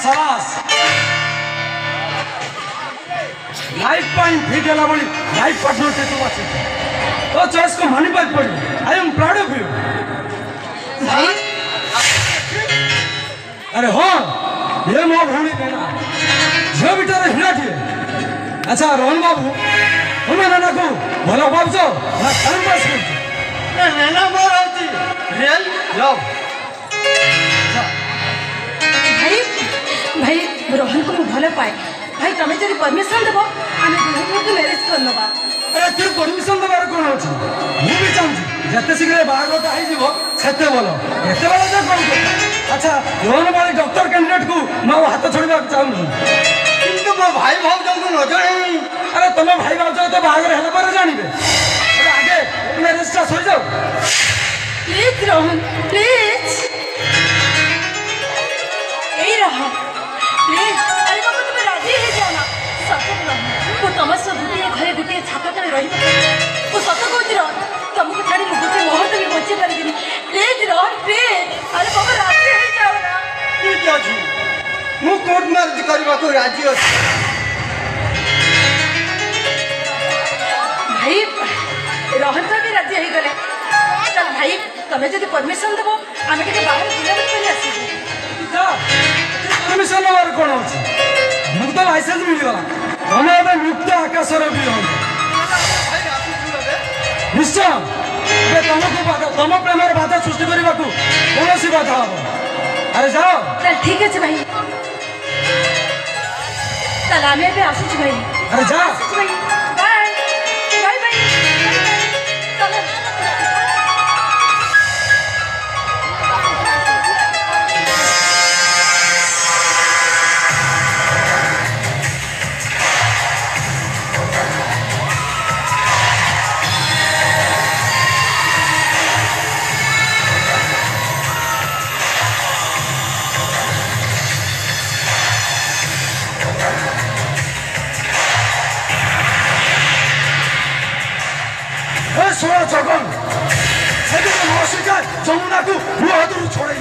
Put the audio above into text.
शाबाश life pine fit है बोली लाइफ पार्टनर से तू बात तो चॉइस को मानी बात पड़ी I am proud of you अरे हो ये मो भूमि कहना झील बिचारे हिड़ा थी अच्छा रोहन बाबू तुम्हें नाना को भला भावो ना टाइम पास कर नाना मोर आती रियल लव भाई भाई रोहन को मुझे भल पाए भाई तुम्हें जब परमिशन देव आम दुहे मैरेज कर नवा अरे तू परमिशन देवार कौन अच्छे मुझे भी चाहूँ जिते शीघ्र बाहर होते भल एत बड़ा जो कौन अच्छा रोहन वाली डॉक्टर कैंडिडेट को मैं हाथ छोड़ा चाहूँ किंतु मो भाई भाव जो न जानी अरे तुम भाई भाव तो बाहर है पर जानवे आगे मैरेज टा सर जाओ प्लीज रोहन प्लीज यही रहा प्लीज अरे बाबा तुम्हें राजी है जाना सत वो तुम सब गोटे घरे गोटे छात तले रही वो सत कौन तुमको छाड़ी गोटे मुहूर्त भी बचे पारि प्लीज रोहन प्लीज अरे बाबा राजी है जाओ ना ठीक अच्छी मु कोर्ट मैरेज करने को राजी अच्छी भाई रोहन तो भी राजी हो गले चल भाई तुम्हें जब परमिशन देव आम टे बाहर बुलाबुली कर आसबू परमिशन नवार कौन अच्छे मुझे तो लाइसेंस मिलगला तुम ए मुक्त आकाशर भी निश्चय तुमको बाधा तुम प्रेम बाधा सृष्टि करने को कौन सी बाधा हम अरे जाओ चल ठीक है भाई चल आम ए आसुच भाई अरे जा भाई बाय बाय बाय चलो सोना जगन से नमस्कार जमुना को हाथ छोड़े